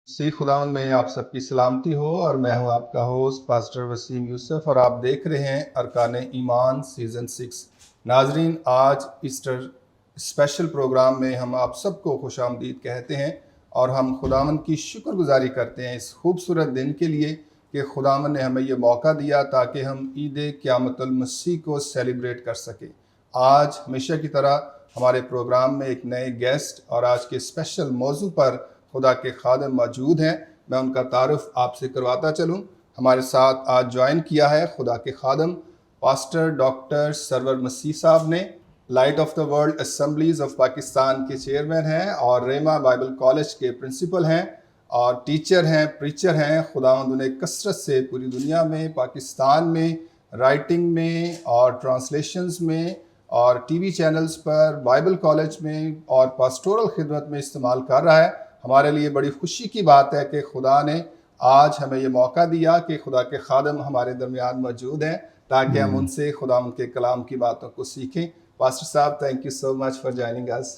خداوند میں آپ سب کی سلامتی ہو، اور میں ہوں آپ کا ہوسٹ پاسٹر وسیم یوسف، اور آپ دیکھ رہے ہیں ارکان ایمان سیزن 6۔ ناظرین، آج ایسٹر اسپیشل پروگرام میں ہم آپ سب کو خوش آمدید کہتے ہیں، اور ہم خداوند کی شکر گزاری کرتے ہیں اس خوبصورت دن کے لیے کہ خداوند نے ہمیں یہ موقع دیا تاکہ ہم عید قیامت المسیح کو سیلیبریٹ کر سکیں۔ آج ہمیشہ کی طرح ہمارے پروگرام میں ایک نئے گیسٹ اور آج کے اسپیشل موضوع پر خدا کے خادم موجود ہیں۔ میں ان کا تعارف آپ سے کرواتا چلوں۔ ہمارے ساتھ آج جوائن کیا ہے خدا کے خادم پاسٹر ڈاکٹر سرور مسیح صاحب نے، light of the world assemblies of Pakistan کے چیئرمین ہیں، اور ریما بائبل کالج کے پرنسپل ہیں، اور ٹیچر ہیں، پریچر ہیں۔ خداوند انہیں کثرت سے پوری دنیا میں، پاکستان میں، رائٹنگ میں اور ٹرانسلیشنز میں اور ٹی وی چینلز پر، بائبل کالج میں اور پاسٹورل خدمت میں استعمال کر رہا ہے۔ ہمارے لیے بڑی خوشی کی بات ہے کہ خدا نے آج ہمیں یہ موقع دیا کہ خدا کے خادم ہمارے درمیان موجود ہیں تاکہ ہم ان سے خدا ان کے کلام کی باتوں کو سیکھیں۔ پاسٹر صاحب، thank you so much for joining اس۔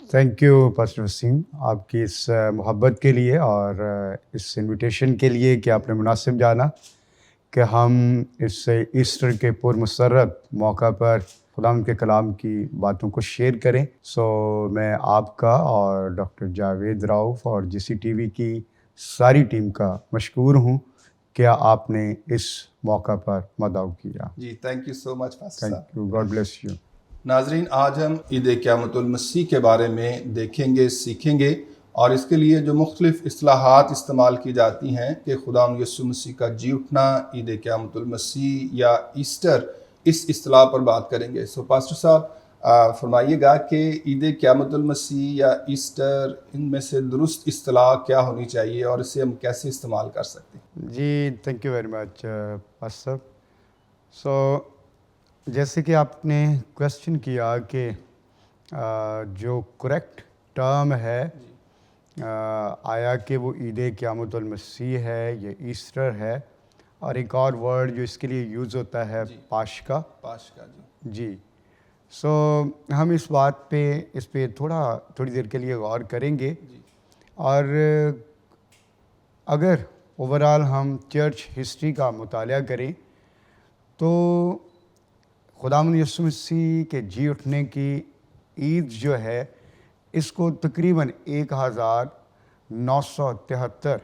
تھینک یو پاسٹر وسیم، آپ کی اس محبت کے لیے اور اس انویٹیشن کے لیے کہ آپ نے مناسب جانا کہ ہم اس ایسٹر کے پرمسرت موقع پر خدا کے کلام کی باتوں کو شیئر کریں۔ میں آپ کا اور ڈاکٹر جاوید راؤف اور جی سی ٹی وی کی ساری ٹیم کا مشکور ہوں کہ آپ نے اس موقع پر مدعو کیا۔ جی، thank you so much pastor صاحب۔ Thank you, God bless you. ناظرین، آج ہم عید قیامت المسیح کے بارے میں دیکھیں گے، سیکھیں گے، اور اس کے لیے جو مختلف اصطلاحات استعمال کی جاتی ہیں کہ خدا یسوع مسیح کا جی اٹھنا، عید قیامت المسیح یا ایسٹر، اس اصطلاح پر بات کریں گے۔ پاسٹر صاحب فرمائیے گا کہ عید قیامت المسیح یا ایسٹر، ان میں سے درست اصطلاح کیا ہونی چاہیے اور اسے ہم کیسے استعمال کر سکتے ہیں؟ جی، thank you very much pastor صاحب۔ جیسے کہ آپ نے کویسچن کیا کہ جو کریکٹ ٹرم ہے آیا کہ وہ عید قیامت المسیح ہے یا ایسٹر ہے، اور ایک اور ورڈ جو اس کے لیے یوز ہوتا ہے پاشکا۔ جی، ہم اس بات پہ تھوڑی دیر کے لیے غور کریں گے، اور اگر اوورال ہم چرچ ہسٹری کا مطالعہ کریں تو خداوند یسوع مسیح کے جی اٹھنے کی عید جو ہے اس کو تقریباً 1973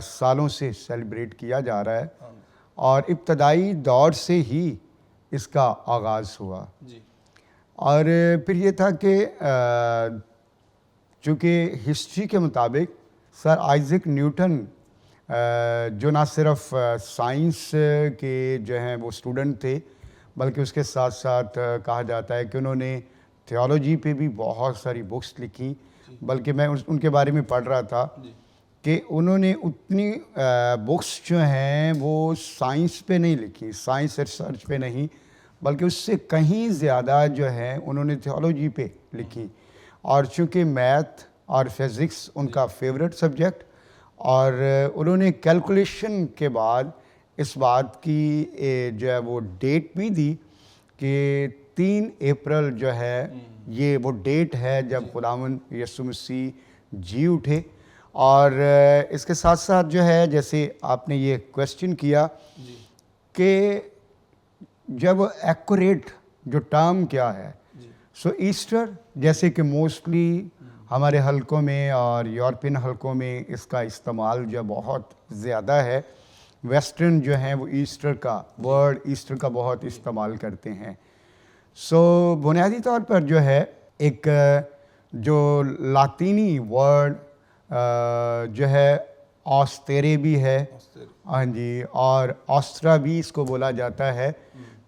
سالوں سے سیلیبریٹ کیا جا رہا ہے، اور ابتدائی دور سے ہی اس کا آغاز ہوا۔ اور پھر یہ تھا کہ چونکہ ہسٹری کے مطابق سر آئزک نیوٹن جو نہ صرف سائنس کے جو ہیں وہ اسٹوڈنٹ تھے، بلکہ اس کے ساتھ ساتھ کہا جاتا ہے کہ انہوں نے تھیولوجی پہ بھی بہت ساری بکس لکھی، بلکہ میں ان کے بارے میں پڑھ رہا تھا کہ انہوں نے اتنی بکس جو ہیں وہ سائنس پہ نہیں لکھی، سائنس ریسرچ پہ نہیں، بلکہ اس سے کہیں زیادہ جو ہے انہوں نے تھیولوجی پہ لکھی۔ اور چونکہ میتھ اور فزکس ان کا فیوریٹ سبجیکٹ، اور انہوں نے کیلکولیشن کے بعد اس بات کی جو ہے وہ ڈیٹ بھی دی کہ 3 اپریل جو ہے یہ وہ ڈیٹ ہے جب خداوند یسوع مسیح جی اٹھے۔ اور اس کے ساتھ ساتھ جو ہے جیسے آپ نے یہ کویسچن کیا کہ جب ایکوریٹ جو ٹرم کیا ہے، ایسٹر جیسے کہ موسٹلی ہمارے حلقوں میں اور یورپین حلقوں میں اس کا استعمال جو بہت زیادہ ہے، ویسٹرن جو ہیں وہ ایسٹر کا ورڈ ایسٹر کا بہت استعمال کرتے ہیں۔ بنیادی طور پر جو ہے ایک جو لاطینی ورڈ جو ہے آسترے بھی ہے، ہاں جی، اور آسٹرا بھی اس کو بولا جاتا ہے،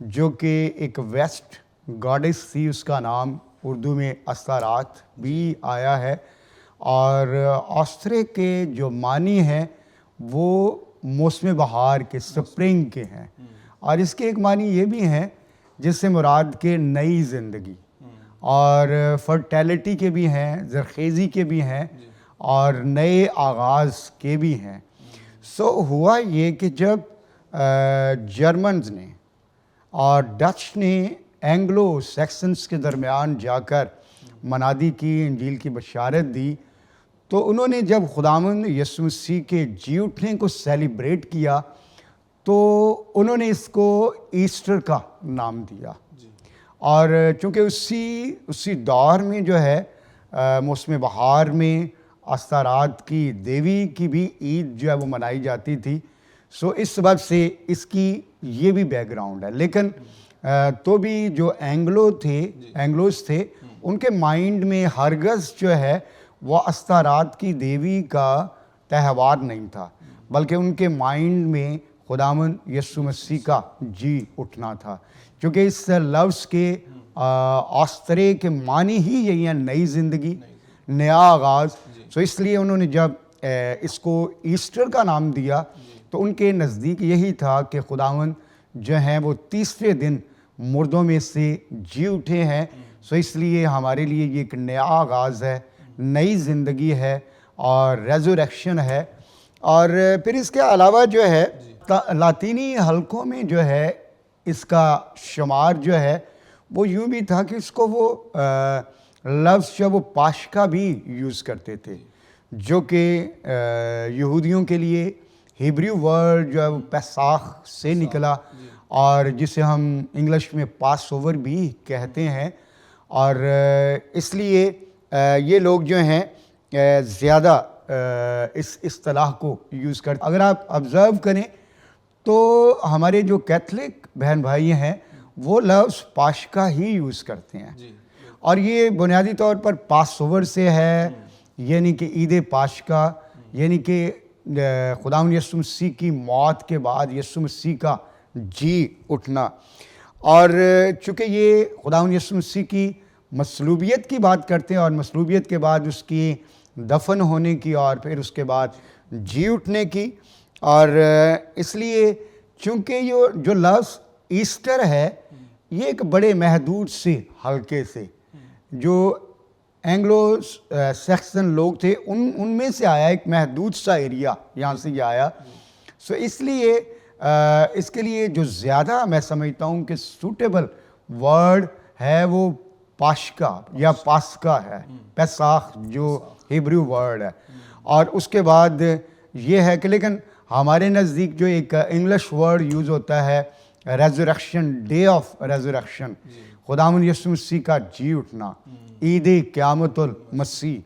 جو کہ ایک ویسٹ گاڈس تھی، اس کا نام اردو میں استارات بھی آیا ہے۔ اور آسترے کے جو معنی ہیں وہ موسم بہار کے، سپرنگ کے ہیں، اور اس کے ایک معنی یہ بھی ہیں جس سے مراد کے نئی زندگی اور فرٹیلٹی کے بھی ہیں، زرخیزی کے بھی ہیں، اور نئے آغاز کے بھی ہیں۔ ہوا یہ کہ جب جرمنز نے اور ڈچ نے اینگلو سیکسنز کے درمیان جا کر منادی کی، انجیل کی بشارت دی، تو انہوں نے جب خداوند یسوع مسیح کے جی اٹھنے کو سیلیبریٹ کیا تو انہوں نے اس کو ایسٹر کا نام دیا. اور چونکہ اسی دور میں جو ہے موسم بہار میں استارات کی دیوی کی بھی عید جو ہے وہ منائی جاتی تھی. سو اس سبب سے اس کی یہ بھی بیک گراؤنڈ ہے. لیکن تو بھی جو اینگلوز تھے ان کے مائنڈ میں ہرگز جو ہے وہ استارات کی دیوی کا تہوار نہیں تھا، بلکہ ان کے مائنڈ میں خداوند یسوع مسیح کا جی اٹھنا تھا. کیونکہ اس لفظ کے آسترے کے معنی ہی یہی ہے نئی زندگی، نیا آغاز. سو اس لیے انہوں نے جب اس کو ایسٹر کا نام دیا تو ان کے نزدیک یہی تھا کہ خداوند جو ہیں وہ تیسرے دن مردوں میں سے جی اٹھے ہیں. سو اس لیے ہمارے لیے یہ ایک نیا آغاز ہے، نئی زندگی ہے اور ریزوریکشن ہے. اور پھر اس کے علاوہ جو ہے لاطینی حلقوں میں جو ہے اس کا شمار جو ہے وہ یوں بھی تھا کہ اس کو وہ لفظ جو وہ پاشکا بھی یوز کرتے تھے، جو کہ یہودیوں کے لیے ہیبریو ورڈ جو ہے وہ پیساخ سے نکلا اور جسے ہم انگلش میں پاس اوور بھی کہتے ہیں. اور اس لیے یہ لوگ جو ہیں زیادہ اس اصطلاح کو یوز کرتے. اگر آپ آبزرو کریں تو ہمارے جو کیتھلک بہن بھائی ہیں وہ لفظ پاشکا ہی یوز کرتے ہیں. اور یہ بنیادی طور پر پاس اوور سے ہے، یعنی کہ عید پاشکا، یعنی کہ خداوند یسوع مسیح کی موت کے بعد یسوع مسیح کا جی اٹھنا. اور چونکہ یہ خداوند یسوع مسیح کی مصلوبیت کی بات کرتے ہیں اور مصلوبیت کے بعد اس کی دفن ہونے کی اور پھر اس کے بعد جی اٹھنے کی. اور اس لیے چونکہ یہ جو لفظ ایسٹر ہے یہ ایک بڑے محدود سے حلقے سے جو اینگلو سیکسن لوگ تھے ان میں سے آیا، ایک محدود سا ایریا یہاں سے یہ آیا. سو اس لیے اس کے لیے جو زیادہ میں سمجھتا ہوں کہ سوٹیبل ورڈ ہے وہ پاشکا یا پاسکا ہے، پیساخ جو ہیبریو ورڈ ہے. اور اس کے بعد یہ ہے کہ لیکن ہمارے نزدیک جو ایک انگلش ورڈ یوز ہوتا ہے ریزوریکشن، ڈے آف ریزوریکشن، خداوند یسوع مسیح کا جی اٹھنا، عید قیامت المسیح.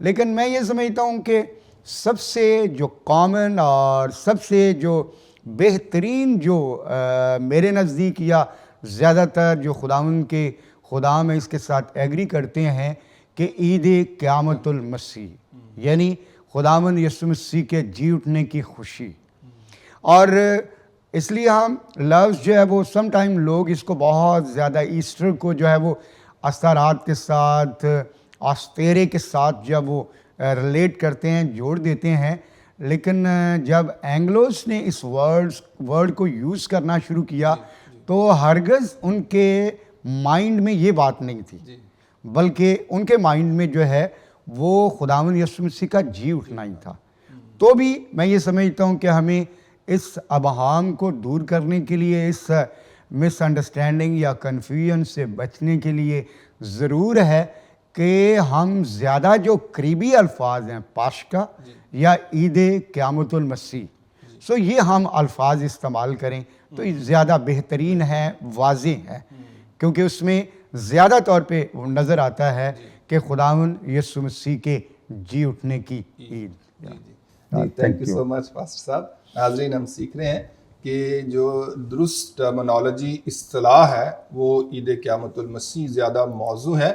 لیکن میں یہ سمجھتا ہوں کہ سب سے جو کامن اور سب سے جو بہترین جو میرے نزدیک یا زیادہ تر جو خداوند کے خدا میں اس کے ساتھ ایگری کرتے ہیں کہ عید قیامت المسیح، یعنی خداوند یسوع مسیح کے جی اٹھنے کی خوشی. اور اس لیے ہم لفظ جو ہے وہ سم ٹائم لوگ اس کو بہت زیادہ ایسٹر کو جو ہے وہ استارات کے ساتھ، آستیرے کے ساتھ جب وہ ریلیٹ کرتے ہیں، جوڑ دیتے ہیں. لیکن جب اینگلوز نے اس ورڈ کو یوز کرنا شروع کیا تو ہرگز ان کے مائنڈ میں یہ بات نہیں تھی، بلکہ ان کے مائنڈ میں جو ہے وہ خداوند یسوع مسیح کا جی اٹھنا ہی تھا. تو بھی میں یہ سمجھتا ہوں کہ ہمیں اس ابہام کو دور کرنے کے لیے، اس مس انڈرسٹینڈنگ یا کنفیوژن سے بچنے کے لیے ضرور ہے کہ ہم زیادہ جو قریبی الفاظ ہیں پاشکا یا عید قیامت المسیح، سو یہ ہم الفاظ استعمال کریں تو یہ زیادہ بہترین ہے، واضح ہے، کیونکہ اس میں زیادہ طور پہ نظر آتا ہے کہ خداوند یسوع مسیح کے جی اٹھنے کی عید. Thank you so much pastor صاحب. ناظرین، ہم سیکھ رہے ہیں کہ جو درست ٹرمنالوجی اصطلاح ہے وہ عید قیامت المسیح زیادہ موضوع ہے.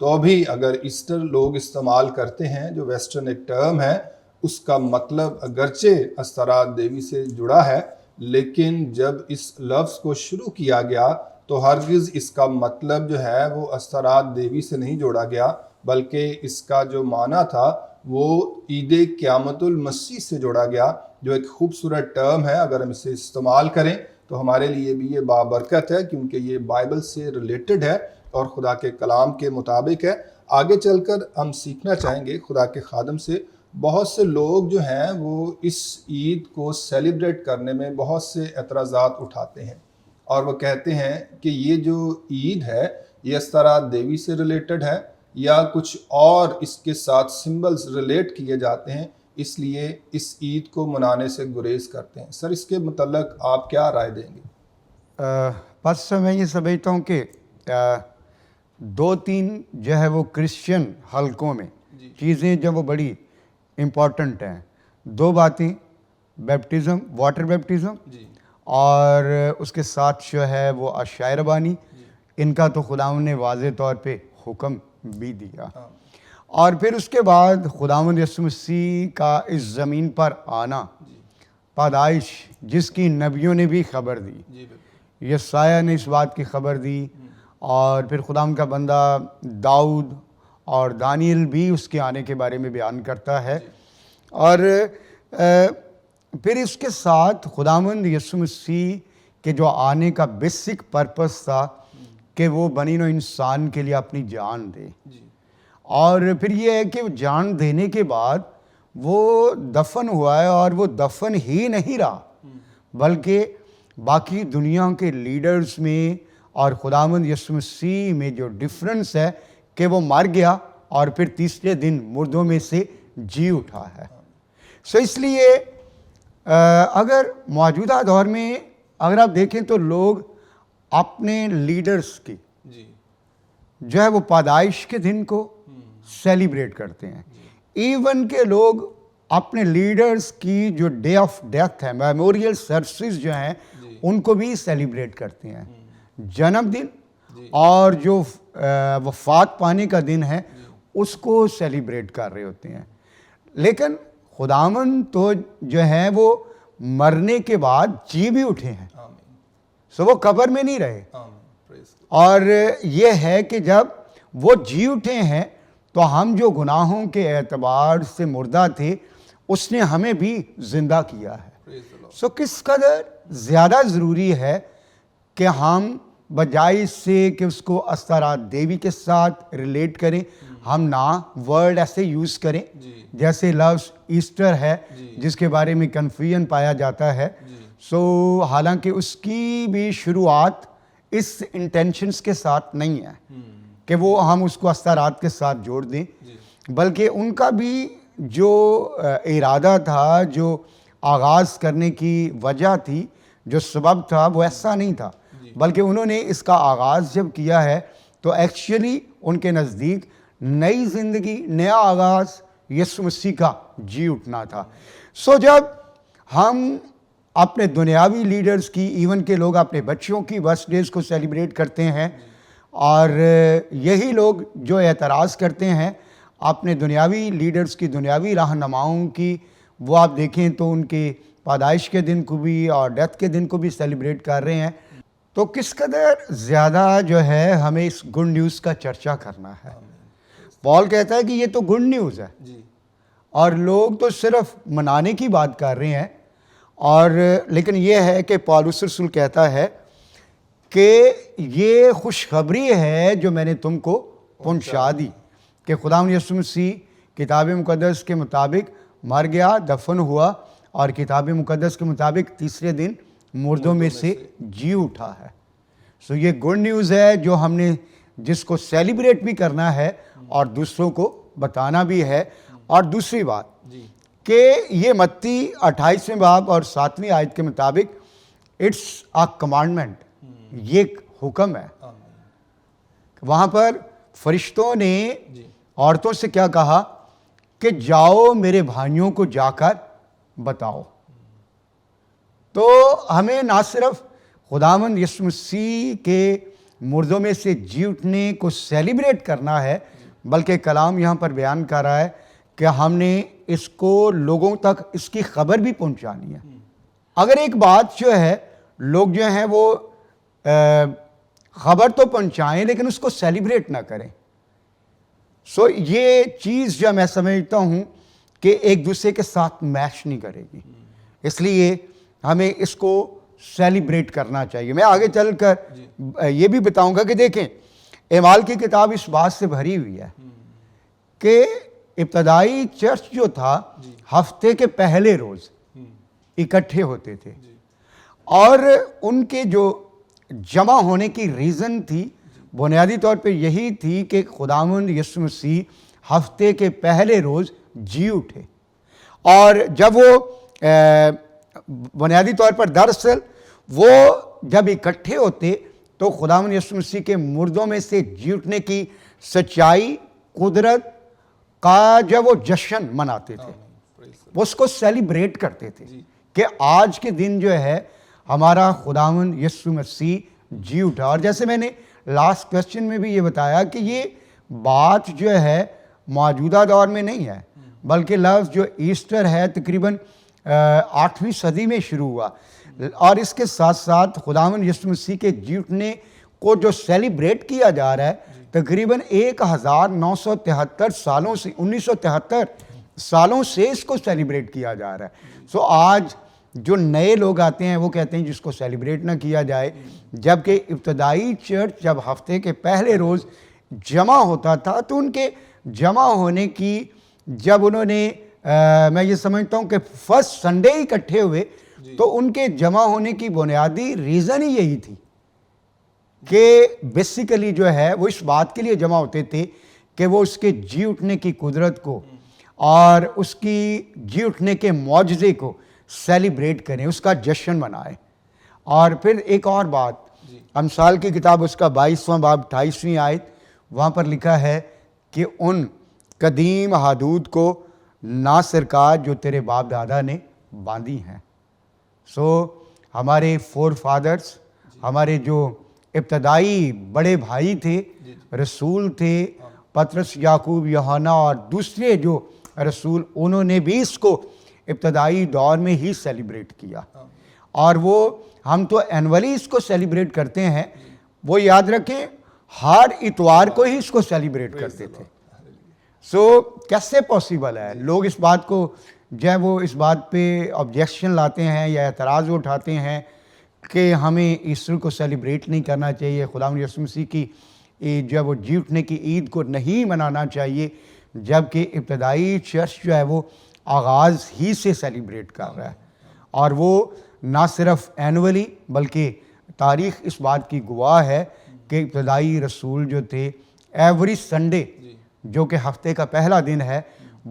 تو بھی اگر ایسٹر لوگ استعمال کرتے ہیں جو ویسٹرن ایک ٹرم ہے، اس کا مطلب اگرچہ استارات دیوی سے جڑا ہے، لیکن جب اس لفظ کو شروع کیا گیا تو ہرگز اس کا مطلب جو ہے وہ استارات دیوی سے نہیں جوڑا گیا، بلکہ اس کا جو معنی تھا وہ عید قیامت المسیح سے جوڑا گیا، جو ایک خوبصورت ٹرم ہے. اگر ہم اسے استعمال کریں تو ہمارے لیے بھی یہ بابرکت ہے، کیونکہ یہ بائبل سے ریلیٹڈ ہے اور خدا کے کلام کے مطابق ہے. آگے چل کر ہم سیکھنا چاہیں گے خدا کے خادم سے. بہت سے لوگ جو ہیں وہ اس عید کو سیلیبریٹ کرنے میں بہت سے اعتراضات اٹھاتے ہیں، اور وہ کہتے ہیں کہ یہ جو عید ہے یہ استارات دیوی سے ریلیٹڈ ہے، یا کچھ اور اس کے ساتھ سمبلز ریلیٹ کیے جاتے ہیں، اس لیے اس عید کو منانے سے گریز کرتے ہیں؟ سر اس کے متعلق آپ کیا رائے دیں گے؟ بس میں یہ سمجھتا ہوں کہ دو تین جو ہے وہ کرسچن حلقوں میں چیزیں جو وہ بڑی امپورٹنٹ ہیں. دو باتیں، بیپٹزم، واٹر بیپٹزم، اور اس کے ساتھ جو ہے وہ عشائر ربانی، ان کا تو خداوند نے واضح طور پہ حکم بھی دیا. اور پھر اس کے بعد خداوند یسوع مسیح کا اس زمین پر آنا، پیدائش جس کی نبیوں نے بھی خبر دی، یسایہ نے اس بات کی خبر دی، اور پھر خداوند کا بندہ داؤد اور دانیل بھی اس کے آنے کے بارے میں بیان کرتا ہے. اور پھر اس کے ساتھ خداوند یسوع مسیح کے جو آنے کا بیسک پرپس تھا کہ وہ بنی نوع انسان کے لیے اپنی جان دے. اور پھر یہ ہے کہ جان دینے کے بعد وہ دفن ہوا ہے، اور وہ دفن ہی نہیں رہا بلکہ باقی دنیا کے لیڈرز میں اور خداوند یسوع مسیح میں جو ڈفرنس ہے کہ وہ مر گیا اور پھر تیسرے دن مردوں میں سے جی اٹھا ہے. سو اس لیے اگر موجودہ دور میں اگر آپ دیکھیں تو لوگ اپنے لیڈرز کی جو ہے وہ پیدائش کے دن کو سیلیبریٹ کرتے ہیں. ایون کہ لوگ اپنے لیڈرز کی جو ڈے آف ڈیتھ ہے، میموریل سروسز جو ہیں، ان کو بھی سیلیبریٹ کرتے ہیں. جنم دن اور جو وفات پانے کا دن ہے اس کو سیلیبریٹ کر رہے ہوتے ہیں. لیکن خداوند تو جو ہے وہ مرنے کے بعد جی بھی اٹھے ہیں، سو وہ قبر میں نہیں رہے. اور یہ ہے کہ جب وہ جی اٹھے ہیں تو ہم جو گناہوں کے اعتبار سے مردہ تھے اس نے ہمیں بھی زندہ کیا ہے. سو کس قدر زیادہ ضروری ہے کہ ہم بجائے اس سے کہ اس کو استرات دیوی کے ساتھ ریلیٹ کریں، ہم ورڈ ایسے یوز کریں جیسے لفظ ایسٹر ہے جس کے بارے میں کنفیوژن پایا جاتا ہے. سو حالانکہ اس کی بھی شروعات اس انٹینشنز کے ساتھ نہیں ہے کہ وہ ہم اس کو استرات کے ساتھ جوڑ دیں، بلکہ ان کا بھی جو ارادہ تھا، جو آغاز کرنے کی وجہ تھی، جو سبب تھا، وہ ایسا نہیں تھا، بلکہ انہوں نے اس کا آغاز جب کیا ہے تو ایکچولی ان کے نزدیک نئی زندگی، نیا آغاز یسوع مسیح کا جی اٹھنا تھا. سو جب ہم اپنے دنیاوی لیڈرز کی، ایون کہ لوگ اپنے بچوں کی برتھ ڈیز کو سیلیبریٹ کرتے ہیں، اور یہی لوگ جو اعتراض کرتے ہیں اپنے دنیاوی لیڈرز کی، دنیاوی رہنماؤں کی، وہ آپ دیکھیں تو ان کے پیدائش کے دن کو بھی اور ڈیتھ کے دن کو بھی سیلیبریٹ کر رہے ہیں. تو کس قدر زیادہ جو ہے ہمیں اس گڈ نیوز کا چرچا کرنا ہے. پال کہتا ہے کہ یہ تو گڈ نیوز ہے، اور لوگ تو صرف منانے کی بات کر رہے ہیں. اور لیکن یہ ہے کہ پالوس رسول کہتا ہے کہ یہ خوشخبری ہے جو میں نے تم کو پہنچا دی کہ خداوند یسوع مسیح کتاب مقدس کے مطابق مر گیا، دفن ہوا، اور کتاب مقدس کے مطابق تیسرے دن مردوں میں سے جی اٹھا ہے. سو یہ گڈ نیوز ہے جو ہم نے، جس کو سیلیبریٹ بھی کرنا ہے اور دوسروں کو بتانا بھی ہے. اور دوسری بات کہ یہ متی 28ویں باب اور 7ویں آیت کے مطابق اٹس اے کمانڈمنٹ، یہ ایک حکم ہے. وہاں پر فرشتوں نے عورتوں سے کیا کہا کہ جاؤ میرے بھائیوں کو جا کر بتاؤ. تو ہمیں نہ صرف خداوند یسوع مسیح کے مردوں میں سے جی اٹھنے کو سیلیبریٹ کرنا ہے، بلکہ کلام یہاں پر بیان کر رہا ہے کہ ہم نے اس کو لوگوں تک اس کی خبر بھی پہنچانی ہے. اگر ایک بات جو ہے لوگ جو ہیں وہ خبر تو پہنچائیں لیکن اس کو سیلیبریٹ نہ کریں. سو یہ چیز جو میں سمجھتا ہوں کہ ایک دوسرے کے ساتھ میچ نہیں کرے گی، اس لیے ہمیں اس کو سیلیبریٹ کرنا چاہیے. میں آگے چل کر یہ بھی بتاؤں گا کہ دیکھیں اعمال کی کتاب اس بات سے بھری ہوئی ہے کہ ابتدائی چرچ جو تھا ہفتے کے پہلے روز اکٹھے ہوتے تھے، اور ان کے جو جمع ہونے کی ریزن تھی بنیادی طور پہ یہی تھی کہ خداوند یسوع مسیح ہفتے کے پہلے روز جی اٹھے. اور جب وہ بنیادی طور پر دراصل وہ جب اکٹھے ہوتے تو خداوند یسوع مسیح کے مردوں میں سے جی اٹھنے کی سچائی قدرت کا جب وہ جشن مناتے تھے, وہ اس کو سیلیبریٹ کرتے تھے کہ آج کے دن جو ہے ہمارا خداوند یسوع مسیح جی اٹھا. اور جیسے میں نے لاسٹ کویسچن میں بھی یہ بتایا کہ یہ بات جو ہے موجودہ دور میں نہیں ہے, بلکہ لفظ جو ایسٹر ہے تقریباً 8ویں صدی میں شروع ہوا. اور اس کے ساتھ ساتھ خداوند یسوع مسیح کے جی اٹھنے کو جو سیلیبریٹ کیا جا رہا ہے تقریباً 1973 سالوں سے 1973 سالوں سے اس کو سیلیبریٹ کیا جا رہا ہے. سو آج جو نئے لوگ آتے ہیں وہ کہتے ہیں جس کو سیلیبریٹ نہ کیا جائے, جبکہ ابتدائی چرچ جب ہفتے کے پہلے روز جمع ہوتا تھا تو ان کے جمع ہونے کی جب انہوں نے میں یہ سمجھتا ہوں کہ فرسٹ سنڈے اکٹھے ہوئے تو ان کے جمع ہونے کی بنیادی ریزن ہی یہی تھی کہ بیسیکلی جو ہے وہ اس بات کے لیے جمع ہوتے تھے کہ وہ اس کے جی اٹھنے کی قدرت کو اور اس کی جی اٹھنے کے معجزے کو سیلیبریٹ کریں, اس کا جشن منائیں. اور پھر ایک اور بات, امثال کی کتاب اس کا 22واں باب 28ویں آیت, وہاں پر لکھا ہے کہ ان قدیم حدود کو نہ سرکار جو تیرے باپ دادا نے باندھی ہیں. سو ہمارے فور فادرز, ہمارے جو ابتدائی بڑے بھائی تھے, رسول تھے, پطرس, یعقوب, یوحنا اور دوسرے جو رسول, انہوں نے بھی اس کو ابتدائی دور میں ہی سیلیبریٹ کیا. اور وہ ہم تو اینولی اس کو سیلیبریٹ کرتے ہیں, وہ یاد رکھیں ہر اتوار کو ہی اس کو سیلیبریٹ کرتے تھے. سو کیسے پاسبل ہے لوگ اس بات کو جب وہ اس بات پہ آبجیکشن لاتے ہیں یا اعتراض اٹھاتے ہیں کہ ہمیں ایسٹر کو سیلیبریٹ نہیں کرنا چاہیے, خداوند یسوع مسیح کی جب وہ جی اٹھنے کی عید کو نہیں منانا چاہیے, جبکہ ابتدائی چرچ جو ہے وہ آغاز ہی سے سیلیبریٹ کر رہا ہے. اور وہ نہ صرف اینولی بلکہ تاریخ اس بات کی گواہ ہے کہ ابتدائی رسول جو تھے ایوری سنڈے جو کہ ہفتے کا پہلا دن ہے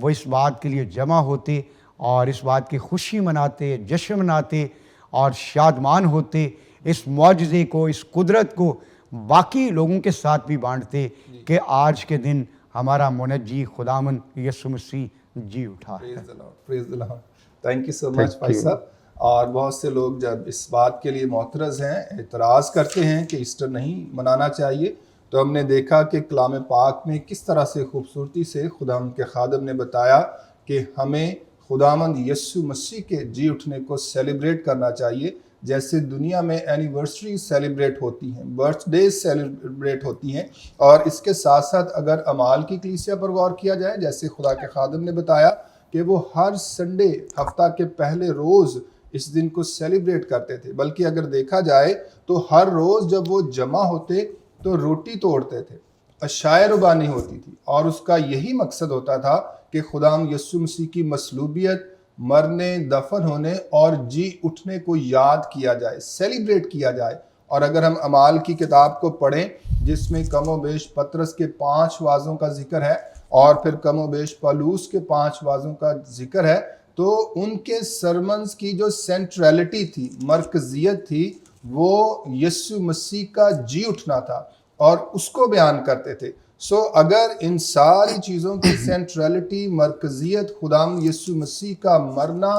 وہ اس بات کے لیے جمع ہوتے اور اس بات کی خوشی مناتے, جشن مناتے اور شادمان ہوتے, اس معجزے کو, اس قدرت کو باقی لوگوں کے ساتھ بھی بانٹتے کہ آج کے دن ہمارا منجی خداوند یسوع مسیح جی اٹھا ہے. Praise the lord. Thank you so مچ بھائی صاحب. اور بہت سے لوگ جب اس بات کے لیے معترض ہیں, اعتراض کرتے ہیں کہ ایسٹر نہیں منانا چاہیے, تو ہم نے دیکھا کہ کلام پاک میں کس طرح سے خوبصورتی سے خداوند کے خادم نے بتایا کہ ہمیں خداوند یسوع مسیح کے جی اٹھنے کو سیلیبریٹ کرنا چاہیے. جیسے دنیا میں اینیورسری سیلیبریٹ ہوتی ہیں, برتھ ڈیز سیلیبریٹ ہوتی ہیں, اور اس کے ساتھ ساتھ اگر اعمال کی کلیسیا پر غور کیا جائے, جیسے خدا کے خادم نے بتایا کہ وہ ہر سنڈے ہفتہ کے پہلے روز اس دن کو سیلیبریٹ کرتے تھے, بلکہ اگر دیکھا جائے تو ہر روز جب وہ جمع ہوتے تو روٹی توڑتے تھے, عشائے ربانی ہوتی تھی, اور اس کا یہی مقصد ہوتا تھا کہ خداوند یسوع مسیح کی مصلوبیت, مرنے, دفن ہونے اور جی اٹھنے کو یاد کیا جائے, سیلیبریٹ کیا جائے. اور اگر ہم اعمال کی کتاب کو پڑھیں جس میں کم و بیش پطرس کے 5 وعظوں کا ذکر ہے اور پھر کم و بیش پولس کے 5 وعظوں کا ذکر ہے, تو ان کے سرمنز کی جو سینٹریلٹی تھی, مرکزیت تھی, وہ یسوع مسیح کا جی اٹھنا تھا اور اس کو بیان کرتے تھے. سو اگر ان ساری چیزوں کی سینٹریلٹی, مرکزیت خداوند یسوع مسیح کا مرنا,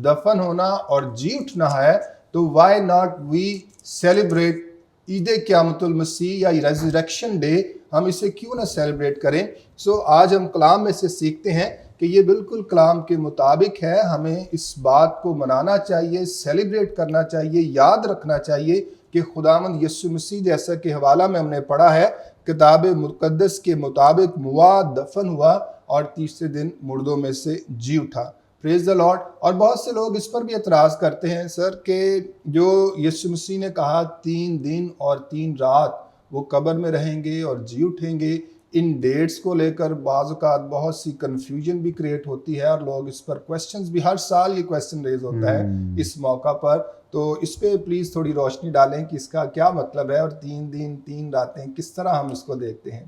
دفن ہونا اور جی اٹھنا ہے, تو وائی ناٹ وی سیلیبریٹ عید قیامت المسیح یا ریزریکشن ڈے, ہم اسے کیوں نہ سیلیبریٹ کریں. سو آج ہم کلام میں سے سیکھتے ہیں کہ یہ بالکل کلام کے مطابق ہے, ہمیں اس بات کو منانا چاہیے, سیلیبریٹ کرنا چاہیے, یاد رکھنا چاہیے کہ خداوند یسوع مسیح جیسا کہ حوالہ میں ہم نے پڑھا ہے کتاب مقدس کے مطابق موا, دفن ہوا اور تیسرے دن مردوں میں سے جی اٹھا. پریز دی لارڈ. اور بہت سے لوگ اس پر بھی اعتراض کرتے ہیں سر کہ جو یسوع مسیح نے کہا 3 دن اور 3 رات وہ قبر میں رہیں گے اور جی اٹھیں گے, ان ڈیٹس کو لے کر بعض اوقات بہت سی کنفیوژن بھی کریٹ ہوتی ہے اور لوگ اس پر کویسچنز بھی, ہر سال یہ کویسچن ریز ہوتا ہے اس موقع پر, تو اس پہ پلیز تھوڑی روشنی ڈالیں کہ اس کا کیا مطلب ہے اور 3 دن 3 راتیں کس طرح ہم اس کو دیکھتے ہیں.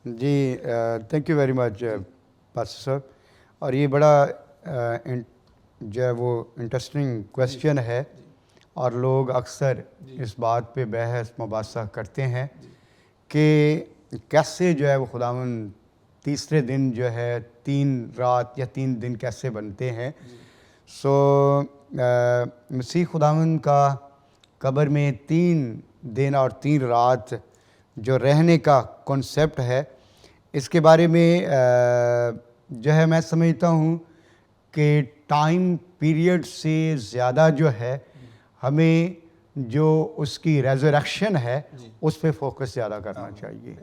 جی thank you very much pastor صاحب, اور یہ بڑا جو ہے وہ انٹرسٹنگ کویسچن ہے اور لوگ اکثر اس بات پہ بحث مباحثہ کرتے ہیں کہ کیسے جو ہے وہ خداوند تیسرے دن جو ہے 3 رات یا 3 دن کیسے بنتے ہیں. سو مسیح خداوند کا قبر میں 3 دن اور 3 رات جو رہنے کا کنسیپٹ ہے, اس کے بارے میں جو ہے میں سمجھتا ہوں کہ ٹائم پیریڈ سے زیادہ جو ہے ہمیں جو اس کی ریزریکشن ہے اس پہ فوکس زیادہ کرنا چاہیے.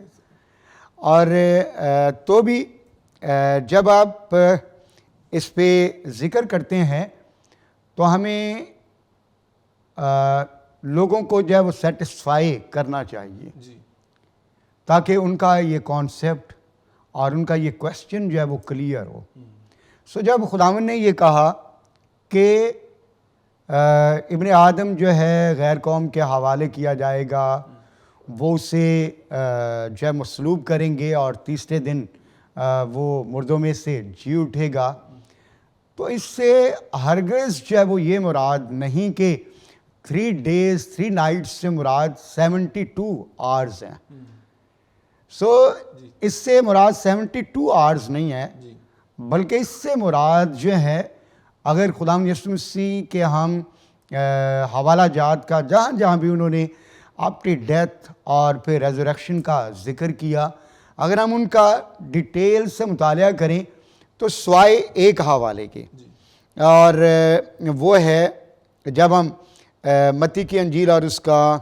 اور تو بھی جب آپ اس پہ ذکر کرتے ہیں تو ہمیں لوگوں کو جو ہے وہ سیٹسفائی کرنا چاہیے تاکہ ان کا یہ کانسیپٹ اور ان کا یہ کویسچن جو ہے وہ کلیئر ہو. سو جب خداوند نے یہ کہا کہ ابن آدم جو ہے غیر قوم کے حوالے کیا جائے گا, وہ اسے جو ہے مصلوب کریں گے اور تیسرے دن وہ مردوں میں سے جی اٹھے گا, تو اس سے ہرگز جو ہے وہ یہ مراد نہیں کہ 3 days 3 nights سے مراد 72 hours ہیں. سو اس سے مراد 72 hours نہیں ہے, بلکہ اس سے مراد جو ہے اگر خداوند یسوع مسیح کے ہم حوالہ جات کا جہاں جہاں بھی انہوں نے اپنی ڈیتھ اور پھر ریزریکشن کا ذکر کیا, اگر ہم ان کا ڈیٹیل سے مطالعہ کریں تو سوائے ایک حوالے کے, اور وہ ہے جب ہم متی کی انجیل اور اس کا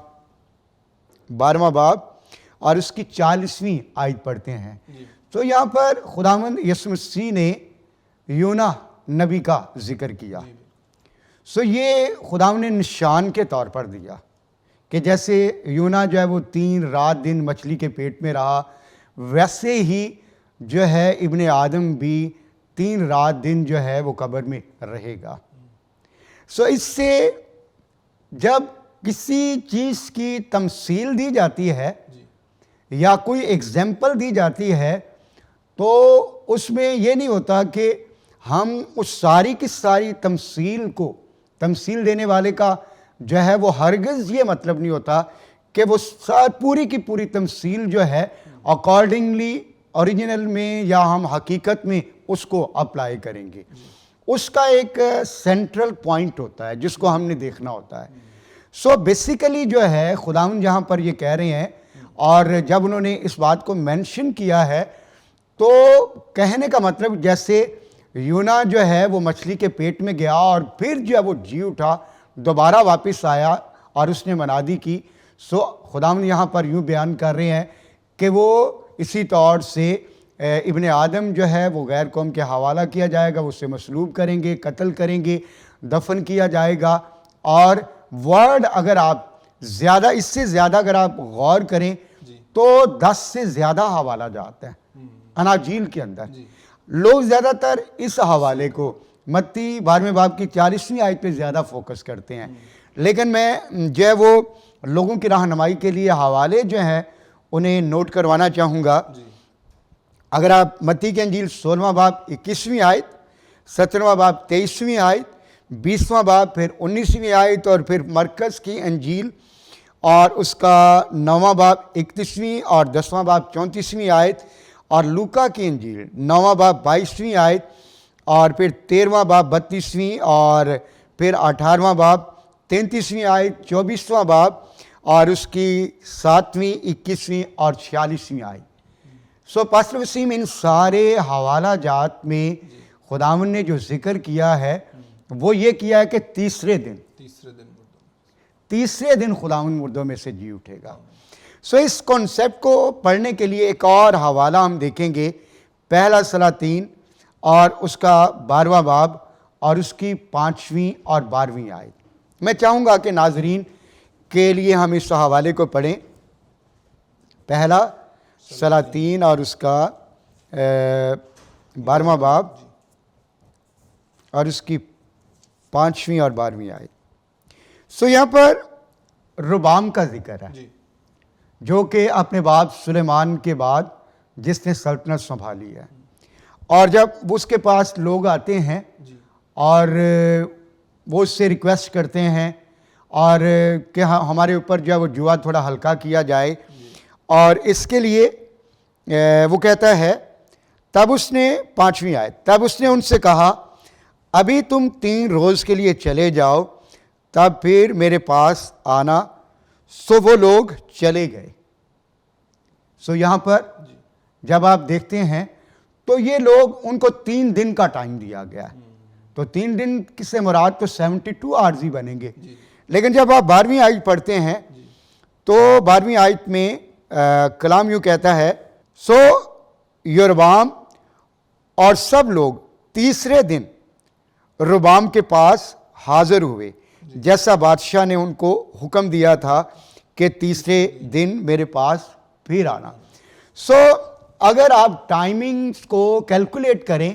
12واں باب اور اس کی 40ویں آیت پڑھتے ہیں, تو یہاں پر خداوند یسوع مسیح نے یونا نبی کا ذکر کیا. سو یہ خداوند نے نشان کے طور پر دیا کہ جیسے یونا جو ہے وہ 3 رات دن مچھلی کے پیٹ میں رہا, ویسے ہی جو ہے ابن آدم بھی 3 رات دن جو ہے وہ قبر میں رہے گا. سو اس سے جب کسی چیز کی تمثیل دی جاتی ہے یا کوئی ایگزامپل دی جاتی ہے تو اس میں یہ نہیں ہوتا کہ ہم اس ساری کی ساری تمثیل کو, تمثیل دینے والے کا جو ہے وہ ہرگز یہ مطلب نہیں ہوتا کہ وہ پوری کی پوری تمثیل جو ہے اکارڈنگلی اوریجنل میں یا ہم حقیقت میں اس کو اپلائی کریں گے. اس کا ایک سینٹرل پوائنٹ ہوتا ہے جس کو ہم نے دیکھنا ہوتا ہے. سو بیسیکلی جو ہے خداوند جہاں پر یہ کہہ رہے ہیں, اور جب انہوں نے اس بات کو مینشن کیا ہے تو کہنے کا مطلب جیسے یونا جو ہے وہ مچھلی کے پیٹ میں گیا اور پھر جو ہے وہ جی اٹھا, دوبارہ واپس آیا اور اس نے منادی کی. سو خداوند یہاں پر یوں بیان کر رہے ہیں کہ وہ اسی طور سے ابن آدم جو ہے وہ غیر قوم کے حوالہ کیا جائے گا, اسے مصلوب کریں گے, قتل کریں گے, دفن کیا جائے گا. اور ورڈ اگر آپ زیادہ, اس سے زیادہ اگر آپ غور کریں تو 10 سے زیادہ حوالہ جات ہیں اناجیل کے اندر. لوگ زیادہ تر اس حوالے کو متی 12ویں باب کی 40ویں آیت پہ زیادہ فوکس کرتے ہیں, لیکن میں جو ہے وہ لوگوں کی رہنمائی کے لیے حوالے جو ہیں انہیں نوٹ کروانا چاہوں گا. اگر آپ متی کی انجیل 16واں باب 21ویں آیت, 17واں باب 23ویں آیت, 20واں باب پھر 19ویں آیت, اور پھر مرکز کی انجیل اور اس کا 9واں باب 31ویں اور 10واں باب 34ویں آیت, اور لوکا کی انجیل 9واں باب 22ویں آیت, اور پھر 13واں باب 32ویں, اور پھر 18واں باب 33ویں آیت, 24واں باب اور اس کی 7ویں 21ویں اور 46ویں آیت. سو پاسٹر وسیم ان سارے حوالہ جات میں خداوند نے جو ذکر کیا ہے وہ یہ کیا ہے کہ تیسرے دن خداوند مردوں میں سے جی اٹھے گا. سو اس کانسیپٹ کو پڑھنے کے لیے ایک اور حوالہ ہم دیکھیں گے, پہلا سلاطین اور اس کا 12واں باب اور اس کی 5ویں اور 12ویں آیت. میں چاہوں گا کہ ناظرین کے لیے ہم اس حوالے کو پڑھیں. پہلا سلاطین اور اس کا 12واں باب اور اس کی 5ویں اور 12ویں آیت. سو یہاں پر ربام کا ذکر ہے جی جو کہ اپنے باپ سلیمان کے بعد جس نے سلطنت سنبھالی ہے. اور جب اس کے پاس لوگ آتے ہیں اور وہ اس سے ریکویسٹ کرتے ہیں اور کہ ہمارے اوپر جو ہے وہ جوا تھوڑا ہلکا کیا جائے، اور اس کے لیے وہ کہتا ہے، تب اس نے 5ویں آیت، تب اس نے ان سے کہا ابھی تم 3 روز کے لیے چلے جاؤ، تب پھر میرے پاس آنا. سو وہ لوگ چلے گئے. سو یہاں پر جب آپ دیکھتے ہیں تو یہ لوگ ان کو 3 دن کا ٹائم دیا گیا ہے. تو 3 دن سے مراد تو 72 آورز ہی بنیں گے. لیکن جب آپ 12ویں آیت پڑھتے ہیں تو 12ویں آیت میں کلام یوں کہتا ہے، سو یربعام اور سب لوگ تیسرے دن ربعام کے پاس حاضر ہوئے جیسا بادشاہ نے ان کو حکم دیا تھا کہ تیسرے دن میرے پاس پھر آنا. سو اگر آپ ٹائمنگز کو کیلکولیٹ کریں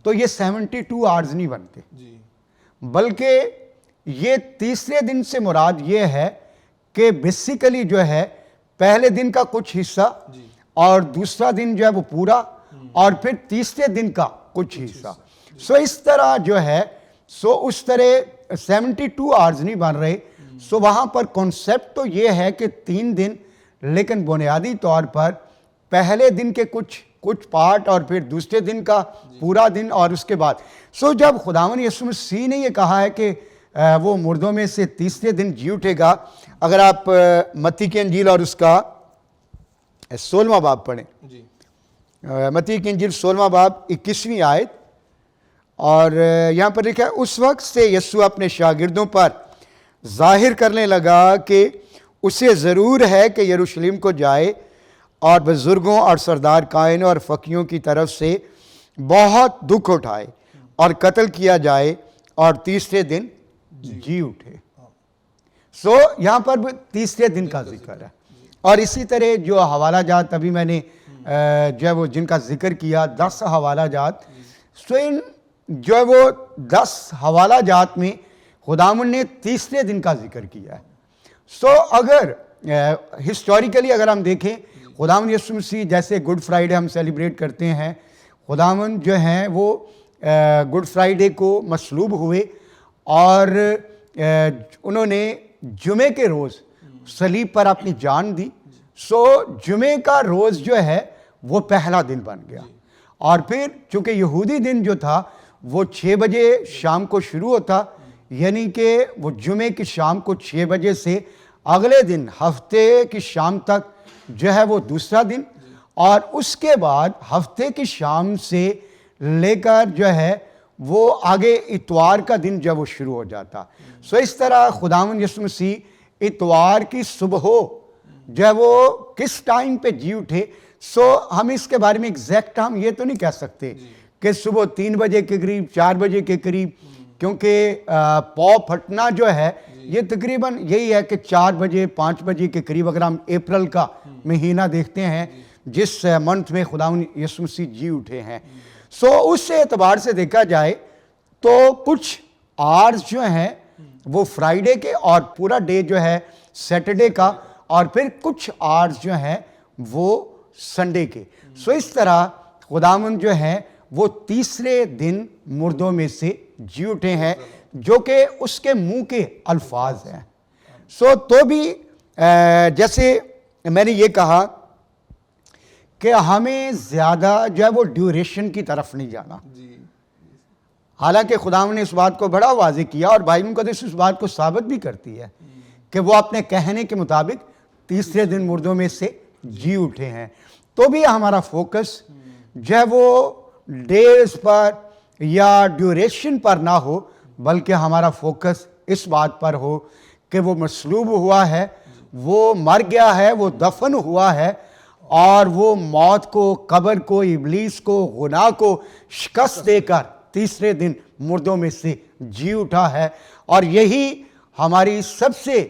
تو یہ 72 آورز نہیں بنتے، بلکہ یہ تیسرے دن سے مراد یہ ہے کہ بیسیکلی جو ہے پہلے دن کا کچھ حصہ اور دوسرا دن جو ہے وہ پورا، اور پھر تیسرے دن کا کچھ حصہ. سو اس طرح جو ہے سو اس طرح 72 آورز نہیں بن رہے. سو وہاں پر کنسیپٹ تو یہ ہے کہ 3 دن، لیکن بنیادی طور پر پہلے دن کے کچھ پارٹ اور پھر دوسرے دن کا پورا دن اور اس کے بعد. سو جب خداوند یسوع مسیح نے یہ کہا ہے کہ وہ مردوں میں سے تیسرے دن جی اٹھے گا، اگر آپ متی کی انجیل اور اس کا 16واں باب پڑھیں، متی کی انجیل 16واں باب 21ویں آیت، اور یہاں پر لکھا ہے، اس وقت سے یسوع اپنے شاگردوں پر ظاہر کرنے لگا کہ اسے ضرور ہے کہ یروشلم کو جائے اور بزرگوں اور سردار کاہنوں اور فقیوں کی طرف سے بہت دکھ اٹھائے اور قتل کیا جائے اور تیسرے دن جی اٹھے. سو یہاں پر بھی تیسرے دن کا ذکر ہے. اور اسی طرح جو حوالہ جات ابھی میں نے جو ہے وہ جن کا ذکر کیا 10 حوالہ جات، سو ان جو ہے وہ 10 حوالہ جات میں خداوند نے تیسرے دن کا ذکر کیا ہے. سو اگر ہسٹوریکلی اگر ہم دیکھیں، خداوند یسوع مسیح جیسے گڈ فرائیڈے ہم سیلیبریٹ کرتے ہیں، خداوند جو ہیں وہ گڈ فرائیڈے کو مصلوب ہوئے اور انہوں نے جمعے کے روز صلیب پر اپنی جان دی. سو جمعے کا روز جو ہے وہ پہلا دن بن گیا، اور پھر چونکہ یہودی دن جو تھا وہ 6 بجے شام کو شروع ہوتا، یعنی کہ وہ جمعے کی شام کو 6 بجے سے اگلے دن ہفتے کی شام تک جو ہے وہ دوسرا دن، اور اس کے بعد ہفتے کی شام سے لے کر جو ہے وہ آگے اتوار کا دن جب وہ شروع ہو جاتا. سو اس طرح خداوند یسوع مسیح اتوار کی صبح جو ہے وہ کس ٹائم پہ جی اٹھے. سو ہم اس کے بارے میں ایگزیکٹ ہم یہ تو نہیں کہہ سکتے کہ صبح 3 بجے کے قریب 4 بجے کے قریب، کیونکہ پاؤ پھٹنا جو ہے یہ تقریباً یہی ہے کہ 4 بجے 5 بجے کے قریب. اگر ہم اپریل کا مہینہ دیکھتے ہیں جس منتھ میں خداوند یسوع مسیح جی اٹھے ہیں، سو اس اعتبار سے دیکھا جائے تو کچھ آورز جو ہیں وہ فرائیڈے کے اور پورا ڈے جو ہے سیٹرڈے کا، اور پھر کچھ آورز جو ہیں وہ سنڈے کے. سو اس طرح خداوند جو ہیں وہ تیسرے دن مردوں میں سے جی اٹھے ہیں، جو کہ اس کے منہ کے الفاظ ہیں. سو تو بھی جیسے میں نے یہ کہا کہ ہمیں زیادہ جو ہے وہ ڈیوریشن کی طرف نہیں جانا. حالانکہ خداوند نے اس بات کو بڑا واضح کیا، اور بائبل مقدس اس بات کو ثابت بھی کرتی ہے کہ وہ اپنے کہنے کے مطابق تیسرے دن مردوں میں سے جی اٹھے ہیں. تو بھی ہمارا فوکس جو ہے وہ ڈیز پر یا ڈیوریشن پر نہ ہو، بلکہ ہمارا فوکس اس بات پر ہو کہ وہ مصلوب ہوا ہے، وہ مر گیا ہے، وہ دفن ہوا ہے، اور وہ موت کو، قبر کو، ابلیس کو، گناہ کو شکست دے کر تیسرے دن مردوں میں سے جی اٹھا ہے. اور یہی ہماری سب سے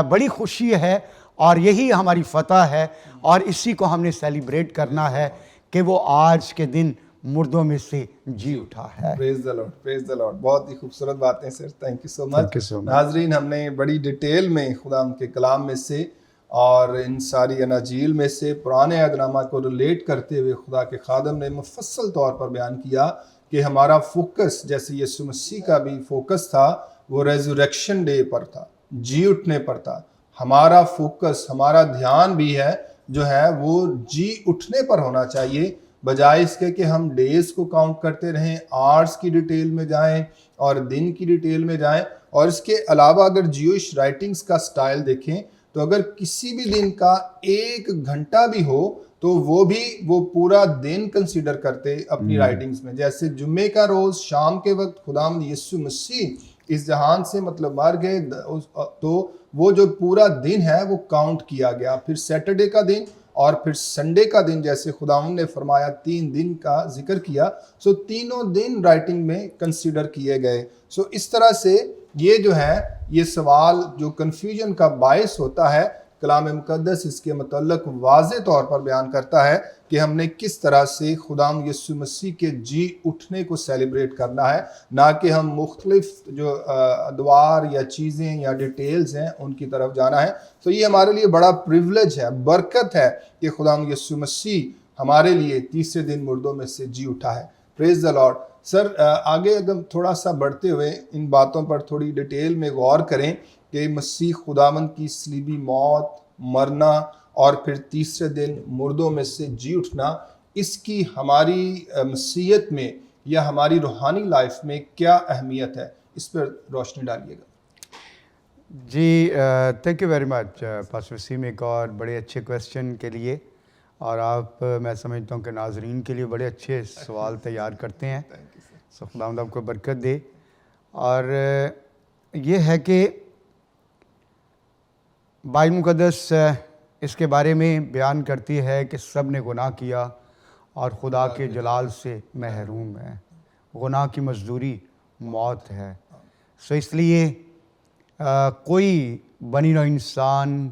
بڑی خوشی ہے اور یہی ہماری فتح ہے اور اسی کو ہم نے سیلیبریٹ کرنا ہے کہ وہ آج کے دن مردوں میں سے جی اٹھا ہے. Praise the Lord, praise the Lord. بہت ہی خوبصورت باتیں sir, thank you so much. Thank you so much. ناظرین، ہم نے بڑی ڈیٹیل میں خدا کے کلام میں سے اور ان ساری اناجیل میں سے پرانے عہد نامہ کو ریلیٹ کرتے ہوئے خدا کے خادم نے مفصل طور پر بیان کیا کہ ہمارا فوکس، جیسے یسوع مسیح کا بھی فوکس تھا، وہ ریزوریکشن ڈے پر تھا، جی اٹھنے پر تھا. ہمارا فوکس، ہمارا دھیان بھی ہے جو ہے وہ جی اٹھنے پر ہونا چاہیے، بجائے اس کے کہ ہم ڈیز کو کاؤنٹ کرتے رہیں، آرز کی ڈیٹیل میں جائیں اور دن کی ڈیٹیل میں جائیں. اور اس کے علاوہ اگر جیوش رائٹنگز کا سٹائل دیکھیں تو اگر کسی بھی دن کا 1 گھنٹہ بھی ہو تو وہ پورا دن کنسیڈر کرتے اپنی رائٹنگز میں. جیسے جمعے کا روز شام کے وقت خداوند یسوع مسیح اس جہان سے مر گئے تو وہ جو پورا دن ہے وہ کاؤنٹ کیا گیا. پھر سیٹرڈے کا دن اور پھر سنڈے کا دن، جیسے خداوند نے فرمایا 3 دن کا ذکر کیا، سو تینوں دن رائٹنگ میں کنسیڈر کیے گئے. سو اس طرح سے یہ جو ہے یہ سوال جو کنفیوژن کا باعث ہوتا ہے، کلام مقدس اس کے متعلق واضح طور پر بیان کرتا ہے کہ ہم نے کس طرح سے خداوند یسوع مسیح کے جی اٹھنے کو سیلیبریٹ کرنا ہے، نہ کہ ہم مختلف جو ادوار یا چیزیں یا ڈیٹیلز ہیں ان کی طرف جانا ہے. تو یہ ہمارے لیے بڑا پریولیج ہے، برکت ہے کہ خداوند یسوع مسیح ہمارے لیے تیسرے دن مردوں میں سے جی اٹھا ہے. Praise the lord. سر آگے اگر تھوڑا سا بڑھتے ہوئے ان باتوں پر تھوڑی ڈیٹیل میں غور کریں کہ مسیح خداوند کی صلیبی موت، مرنا اور پھر تیسرے دن مردوں میں سے جی اٹھنا، اس کی ہماری مسیحیت میں یا ہماری روحانی لائف میں کیا اہمیت ہے، اس پر روشنی ڈالیے گا. جی thank you very much pastor Waseem, ایک اور بڑے اچھے کویسچن کے لیے. اور آپ میں سمجھتا ہوں کہ ناظرین کے لیے بڑے اچھے سوال تیار کرتے ہیں. سو خداوند آپ کو برکت دے. اور یہ ہے کہ بائبل مقدس اس کے بارے میں بیان کرتی ہے کہ سب نے گناہ کیا اور خدا کے جلال سے محروم ہے. گناہ کی مزدوری موت ہے. سو اس لیے کوئی بنی نوع انسان،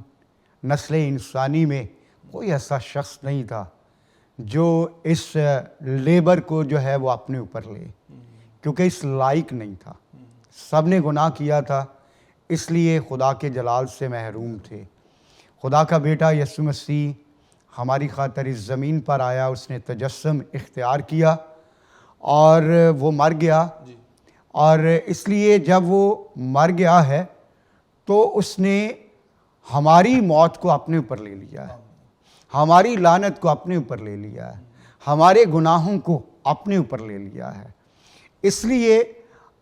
نسل انسانی میں کوئی ایسا شخص نہیں تھا جو اس لیبر کو جو ہے وہ اپنے اوپر لے، کیونکہ اس لائق نہیں تھا. سب نے گناہ کیا تھا، اس لیے خدا کے جلال سے محروم تھے. خدا کا بیٹا یسوع مسیح ہماری خاطر اس زمین پر آیا، اس نے تجسم اختیار کیا اور وہ مر گیا. اور اس لیے جب وہ مر گیا ہے تو اس نے ہماری موت کو اپنے اوپر لے لیا ہے، ہماری لعنت کو اپنے اوپر لے لیا ہے، ہمارے گناہوں کو اپنے اوپر لے لیا ہے. اس لیے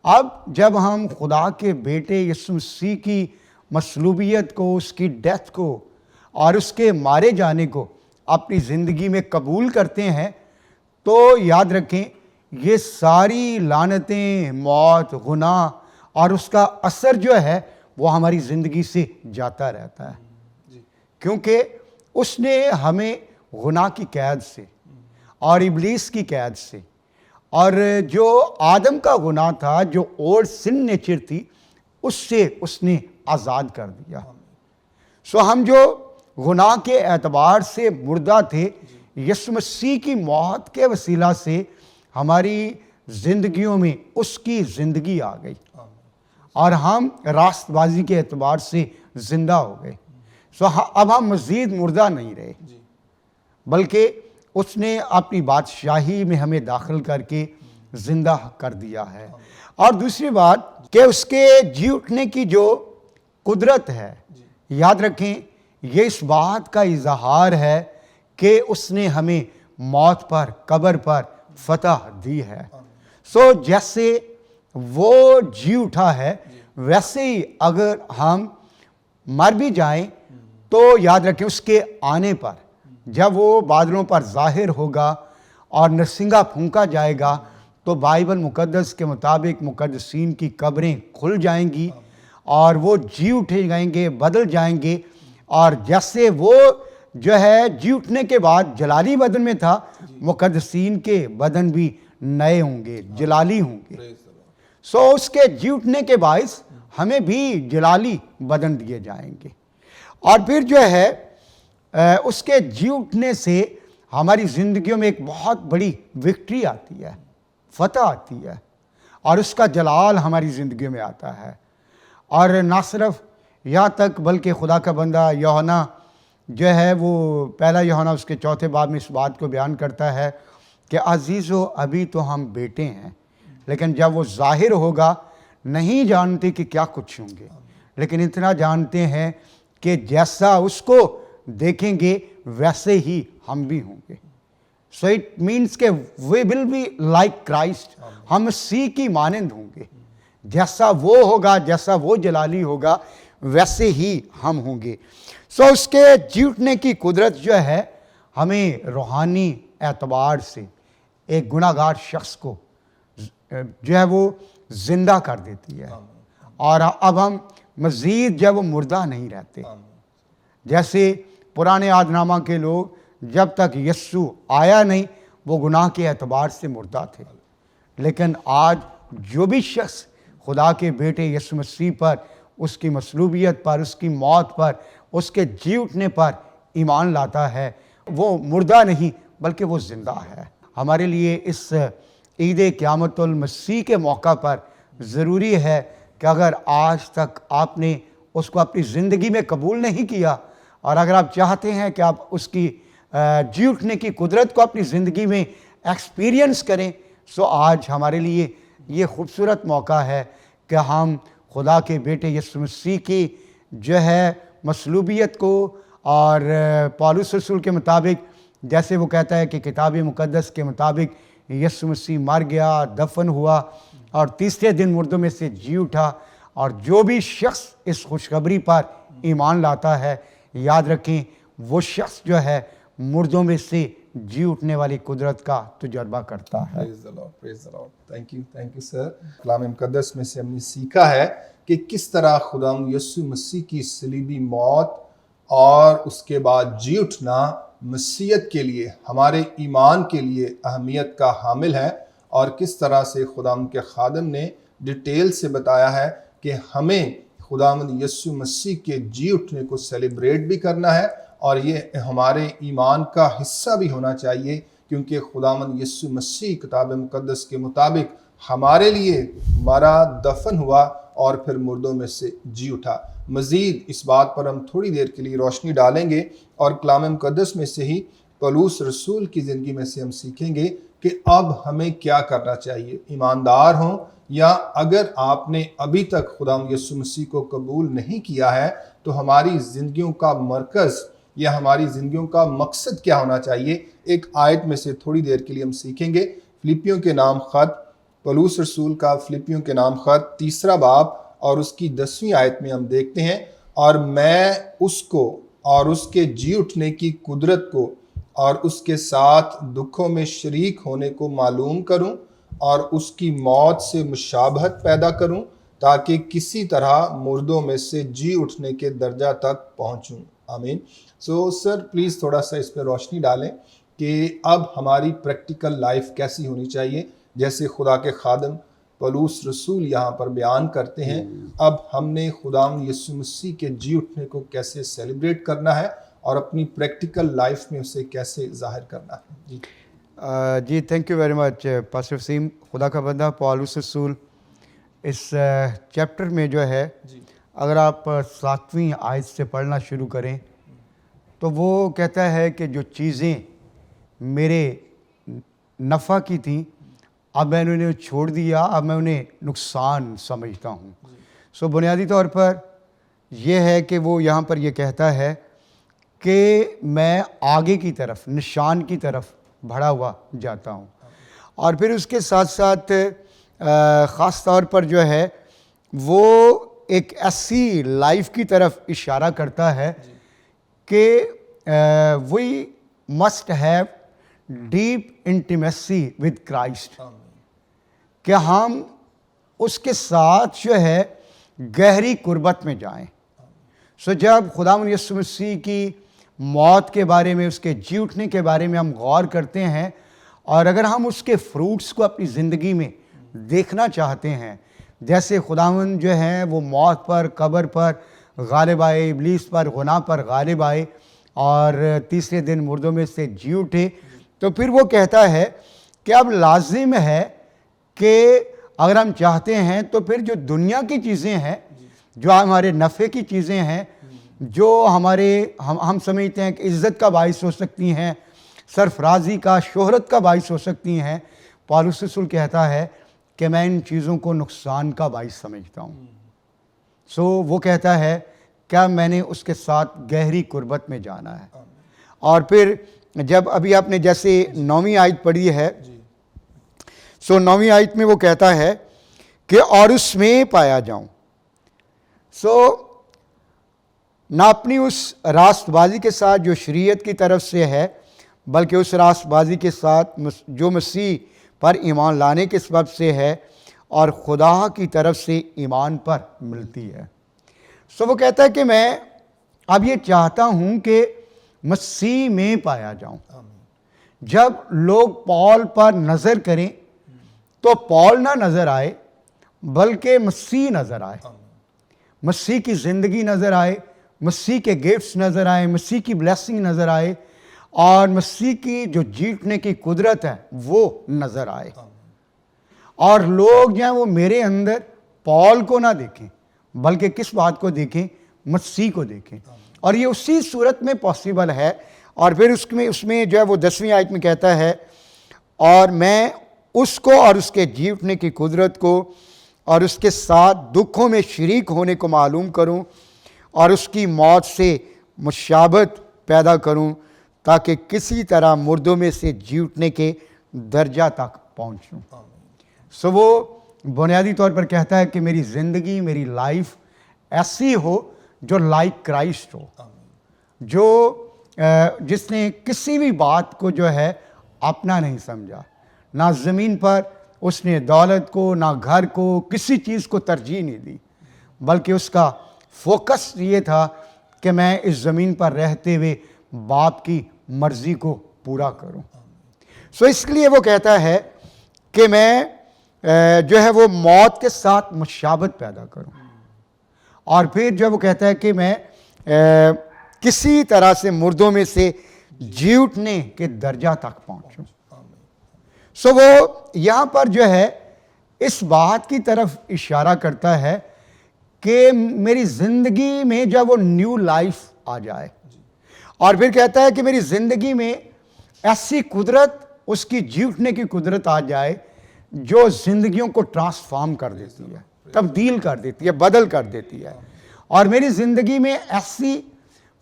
اب جب ہم خدا کے بیٹے یسوع مسیح کی مصلوبیت کو، اس کی ڈیتھ کو اور اس کے مارے جانے کو اپنی زندگی میں قبول کرتے ہیں تو یاد رکھیں یہ ساری لعنتیں، موت، گناہ اور اس کا اثر جو ہے وہ ہماری زندگی سے جاتا رہتا ہے. کیونکہ اس نے ہمیں گناہ کی قید سے اور ابلیس کی قید سے اور جو آدم کا گناہ تھا، جو اولڈ سن نیچر تھی، اس سے اس نے آزاد کر دیا. سو ہم جو گناہ کے اعتبار سے مردہ تھے، یسوع مسیح کی موت کے وسیلہ سے ہماری زندگیوں میں اس کی زندگی آ گئی اور ہم راست بازی کے اعتبار سے زندہ ہو گئے. سو اب ہم مزید مردہ نہیں رہے، بلکہ اس نے اپنی بادشاہی میں ہمیں داخل کر کے زندہ کر دیا ہے. اور دوسری بات کہ اس کے جی اٹھنے کی جو قدرت ہے، یاد رکھیں یہ اس بات کا اظہار ہے کہ اس نے ہمیں موت پر، قبر پر فتح دی ہے. سو جیسے وہ جی اٹھا ہے ویسے ہی اگر ہم مر بھی جائیں تو یاد رکھیں اس کے آنے پر، جب وہ بادلوں پر ظاہر ہوگا اور نرسنگا پھونکا جائے گا تو بائبل مقدس کے مطابق مقدسین کی قبریں کھل جائیں گی اور وہ جی اٹھے جائیں گے، بدل جائیں گے. اور جیسے وہ جو ہے جی اٹھنے کے بعد جلالی بدن میں تھا، مقدسین کے بدن بھی نئے ہوں گے، جلالی ہوں گے. سو اس کے جی اٹھنے کے باعث ہمیں بھی جلالی بدن دیے جائیں گے. اور پھر جو ہے اس کے جی اٹھنے سے ہماری زندگیوں میں ایک بہت بڑی وکٹری آتی ہے، فتح آتی ہے، اور اس کا جلال ہماری زندگیوں میں آتا ہے۔ اور نہ صرف یہاں تک بلکہ خدا کا بندہ یوحنا جو ہے وہ پہلا یوحنا اس کے 4 باب میں اس بات کو بیان کرتا ہے کہ عزیزو ابھی تو ہم بیٹے ہیں، لیکن جب وہ ظاہر ہوگا نہیں جانتے کہ کیا کچھ ہوں گے، لیکن اتنا جانتے ہیں کہ جیسا اس کو دیکھیں گے ویسے ہی ہم بھی ہوں گے۔ سو اٹ مینس کہ وی ول بی لائک کرائسٹ، ہم مسیح کی مانند ہوں گے، جیسا وہ ہوگا، جیسا وہ جلالی ہوگا ویسے ہی ہم ہوں گے۔ سو اس کے جی اٹھنے کی قدرت جو ہے ہمیں روحانی اعتبار سے ایک گناہ گار شخص کو جو ہے وہ زندہ کر دیتی ہے، اور اب ہم مزید جو ہے وہ مردہ نہیں رہتے۔ جیسے پرانے عہد نامہ کے لوگ جب تک یسوع آیا نہیں وہ گناہ کے اعتبار سے مردہ تھے، لیکن آج جو بھی شخص خدا کے بیٹے یسوع مسیح پر، اس کی مصلوبیت پر، اس کی موت پر، اس کے جی اٹھنے پر ایمان لاتا ہے، وہ مردہ نہیں بلکہ وہ زندہ ہے۔ ہمارے لیے اس عید قیامت المسیح کے موقع پر ضروری ہے کہ اگر آج تک آپ نے اس کو اپنی زندگی میں قبول نہیں کیا، اور اگر آپ چاہتے ہیں کہ آپ اس کی جی اٹھنے کی قدرت کو اپنی زندگی میں ایکسپیرینس کریں، سو آج ہمارے لیے یہ خوبصورت موقع ہے کہ ہم خدا کے بیٹے یسوع مسیح کی جو ہے مصلوبیت کو، اور پولس رسول کے مطابق جیسے وہ کہتا ہے کہ کتاب مقدس کے مطابق یسوع مسیح مر گیا، دفن ہوا، اور تیسرے دن مردوں میں سے جی اٹھا، اور جو بھی شخص اس خوشخبری پر ایمان لاتا ہے، یاد رکھیں وہ شخص جو ہے مردوں میں سے جی اٹھنے والی قدرت کا تجربہ کرتا ہے۔ Praise the Lord, praise the Lord. Thank you sir. کلام مقدس میں سے ہم نے سیکھا ہے کہ کس طرح خدا یسوع مسیح کی صلیبی موت اور اس کے بعد جی اٹھنا مسیحیت کے لیے، ہمارے ایمان کے لیے اہمیت کا حامل ہے، اور کس طرح سے خدا کے خادم نے ڈیٹیل سے بتایا ہے کہ ہمیں خداوند یسوع مسیح کے جی اٹھنے کو سیلیبریٹ بھی کرنا ہے، اور یہ ہمارے ایمان کا حصہ بھی ہونا چاہیے، کیونکہ خداوند یسوع مسیح کتاب مقدس کے مطابق ہمارے لیے مرا، دفن ہوا، اور پھر مردوں میں سے جی اٹھا۔ مزید اس بات پر ہم تھوڑی دیر کے لیے روشنی ڈالیں گے، اور کلام مقدس میں سے ہی پولس رسول کی زندگی میں سے ہم سیکھیں گے کہ اب ہمیں کیا کرنا چاہیے، ایماندار ہوں، یا اگر آپ نے ابھی تک خدا یسوع مسیح کو قبول نہیں کیا ہے تو ہماری زندگیوں کا مرکز یا ہماری زندگیوں کا مقصد کیا ہونا چاہیے۔ ایک آیت میں سے تھوڑی دیر کے لیے ہم سیکھیں گے، فلپیوں کے نام خط، پولس رسول کا فلپیوں کے نام خط 3 باب اور اس کی 10ویں آیت میں ہم دیکھتے ہیں، اور میں اس کو اور اس کے جی اٹھنے کی قدرت کو اور اس کے ساتھ دکھوں میں شریک ہونے کو معلوم کروں، اور اس کی موت سے مشابہت پیدا کروں، تاکہ کسی طرح مردوں میں سے جی اٹھنے کے درجہ تک پہنچوں۔ آمین۔ سو سر پلیز تھوڑا سا اس پہ روشنی ڈالیں کہ اب ہماری پریکٹیکل لائف کیسی ہونی چاہیے، جیسے خدا کے خادم پولس رسول یہاں پر بیان کرتے ہیں، اب ہم نے خداوند یسوع مسیح کے جی اٹھنے کو کیسے سیلیبریٹ کرنا ہے اور اپنی پریکٹیکل لائف میں اسے کیسے ظاہر کرنا ہے۔ جی thank you very much pastor Waseem. خدا کا بندہ پولس رسول اس چیپٹر میں جو ہے اگر آپ 7ویں آیت سے پڑھنا شروع کریں تو وہ کہتا ہے کہ جو چیزیں میرے نفع کی تھیں اب میں نے انہیں چھوڑ دیا، اب میں انہیں نقصان سمجھتا ہوں۔ سو بنیادی طور پر یہ ہے کہ وہ یہاں پر یہ کہتا ہے کہ میں آگے کی طرف، نشان کی طرف بڑھا ہوا جاتا ہوں، اور پھر اس کے ساتھ ساتھ خاص طور پر جو ہے وہ ایک ایسی لائف کی طرف اشارہ کرتا ہے کہ we must have deep intimacy with Christ, کہ ہم اس کے ساتھ جو ہے گہری قربت میں جائیں۔ سو جب خداوند یسوع مسیح کی موت کے بارے میں، اس کے جی اٹھنے کے بارے میں ہم غور کرتے ہیں، اور اگر ہم اس کے فروٹس کو اپنی زندگی میں دیکھنا چاہتے ہیں، جیسے خداوند جو ہیں وہ موت پر، قبر پر، غالب آئے، ابلیس پر، گناہ پر غالب آئے اور تیسرے دن مردوں میں سے جی اٹھے، تو پھر وہ کہتا ہے کہ اب لازم ہے کہ اگر ہم چاہتے ہیں تو پھر جو دنیا کی چیزیں ہیں، جو ہمارے نفع کی چیزیں ہیں، جو ہم سمجھتے ہیں کہ عزت کا باعث ہو سکتی ہیں، سرفرازی کا، شہرت کا باعث ہو سکتی ہیں، پالوس رسول کہتا ہے کہ میں ان چیزوں کو نقصان کا باعث سمجھتا ہوں۔ سو وہ کہتا ہے کیا میں نے اس کے ساتھ گہری قربت میں جانا ہے۔ اور پھر جب ابھی آپ نے جیسے 9ویں آیت پڑھی ہے، سو 9ویں آیت میں وہ کہتا ہے کہ اور اس میں پایا جاؤں۔ سو نہ اپنی اس راست بازی کے ساتھ جو شریعت کی طرف سے ہے، بلکہ اس راست بازی کے ساتھ جو مسیح پر ایمان لانے کے سبب سے ہے اور خدا کی طرف سے ایمان پر ملتی ہے۔ سو وہ کہتا ہے کہ میں اب یہ چاہتا ہوں کہ مسیح میں پایا جاؤں۔ جب لوگ پال پر نظر کریں تو پال نہ نظر آئے بلکہ مسیح نظر آئے، مسیح کی زندگی نظر آئے، مسیح کے گفٹس نظر آئے، مسیح کی بلیسنگ نظر آئے، اور مسیح کی جو جیتنے کی قدرت ہے وہ نظر آئے، اور لوگ جو ہیں وہ میرے اندر پال کو نہ دیکھیں بلکہ کس بات کو دیکھیں؟ مسیح کو دیکھیں۔ اور یہ اسی صورت میں پاسبل ہے۔ اور پھر اس میں جو ہے وہ 10ویں آیت میں کہتا ہے اور میں اس کو اور اس کے جیتنے کی قدرت کو اور اس کے ساتھ دکھوں میں شریک ہونے کو معلوم کروں اور اس کی موت سے مشابہت پیدا کروں تاکہ کسی طرح مردوں میں سے جی اٹھنے کے درجہ تک پہنچوں۔ سو وہ بنیادی طور پر کہتا ہے کہ میری زندگی، میری لائف ایسی ہو جو لائک کرائسٹ ہو، جو جس نے کسی بھی بات کو جو ہے اپنا نہیں سمجھا، نہ زمین پر اس نے دولت کو، نہ گھر کو، کسی چیز کو ترجیح نہیں دی، بلکہ اس کا فوکس یہ تھا کہ میں اس زمین پر رہتے ہوئے باپ کی مرضی کو پورا کروں۔ سو اس لیے وہ کہتا ہے کہ میں جو ہے وہ موت کے ساتھ مشابہت پیدا کروں، اور پھر جو وہ کہتا ہے کہ میں کسی طرح سے مردوں میں سے جی اٹھنے کے درجہ تک پہنچوں۔ سو وہ یہاں پر جو ہے اس بات کی طرف اشارہ کرتا ہے کہ میری زندگی میں جب وہ نیو لائف آ جائے، اور پھر کہتا ہے کہ میری زندگی میں ایسی قدرت، اس کی جی اٹھنے کی قدرت آ جائے جو زندگیوں کو ٹرانسفارم کر دیتی ہے، تبدیل کر دیتی ہے، بدل کر دیتی ہے، اور میری زندگی میں ایسی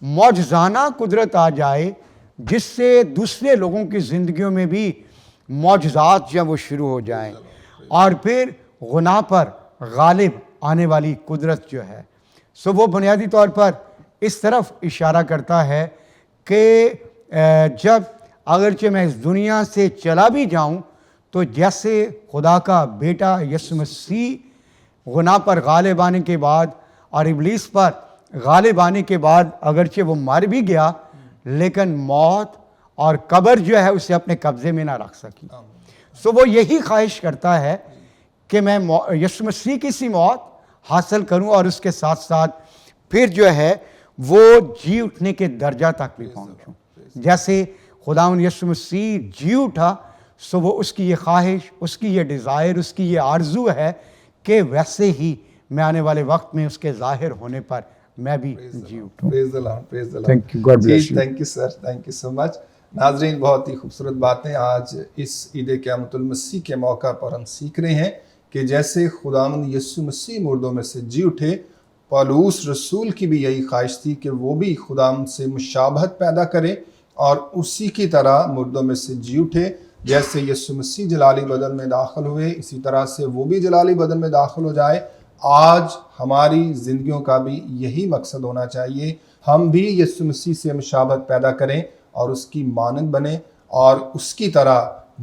معجزانہ قدرت آ جائے جس سے دوسرے لوگوں کی زندگیوں میں بھی معجزات جو وہ شروع ہو جائیں، اور پھر گناہ پر غالب آنے والی قدرت جو ہے۔ سو وہ بنیادی طور پر اس طرف اشارہ کرتا ہے کہ جب اگرچہ میں اس دنیا سے چلا بھی جاؤں تو جیسے خدا کا بیٹا یسوع مسیح گناہ پر غالب آنے کے بعد اور ابلیس پر غالب آنے کے بعد اگرچہ وہ مر بھی گیا، لیکن موت اور قبر جو ہے اسے اپنے قبضے میں نہ رکھ سکی۔ سو وہ یہی خواہش کرتا ہے کہ میں یسوع مسیح کی سی موت حاصل کروں اور اس کے ساتھ ساتھ پھر جو ہے وہ جی اٹھنے کے درجہ تک بھی پہنچوں۔ جیسے خداوند یسوع مسیح جی اٹھا، سو وہ اس کی یہ خواہش، اس کی یہ ڈیزائر، اس کی یہ آرزو ہے کہ ویسے ہی میں آنے والے وقت میں اس کے ظاہر ہونے پر میں بھی جی اٹھوں۔ Praise the Lord, praise the Lord. Thank you, God bless you. Thank you sir, thank you so much. ناظرین، بہت ہی خوبصورت باتیں آج اس عید قیامت المسیح کے موقع پر ہم سیکھ رہے ہیں کہ جیسے خداوند یسوع مسیح مردوں میں سے جی اٹھے، پالوس رسول کی بھی یہی خواہش تھی کہ وہ بھی خداوند سے مشابہت پیدا کرے اور اسی کی طرح مردوں میں سے جی اٹھے۔ جیسے یسوع مسیح جلالی بدن میں داخل ہوئے، اسی طرح سے وہ بھی جلالی بدن میں داخل ہو جائے۔ آج ہماری زندگیوں کا بھی یہی مقصد ہونا چاہیے، ہم بھی یسوع مسیح سے مشابہت پیدا کریں اور اس کی مانند بنیں اور اس کی طرح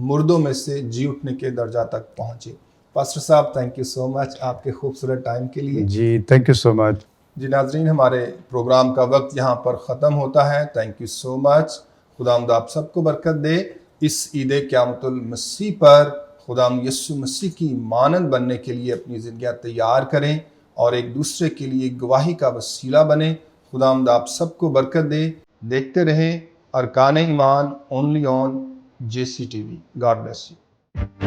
مردوں میں سے جی اٹھنے کے درجہ تک پہنچے۔ پاسٹر صاحب، تھینک یو سو مچ آپ کے خوبصورت ٹائم کے لیے۔ جی تھینک یو سو مچ۔ جی ناظرین، ہمارے پروگرام کا وقت یہاں پر ختم ہوتا ہے۔ تھینک یو سو مچ۔ خداوند آپ سب کو برکت دے۔ اس عید قیامت المسیح پر خداوند یسوع مسیح کی مانند بننے کے لیے اپنی زندگیاں تیار کریں اور ایک دوسرے کے لیے گواہی کا وسیلہ بنیں۔ خداوند آپ سب کو برکت دے۔ دیکھتے رہیں ارکان ایمان only on JC TV۔ God bless you.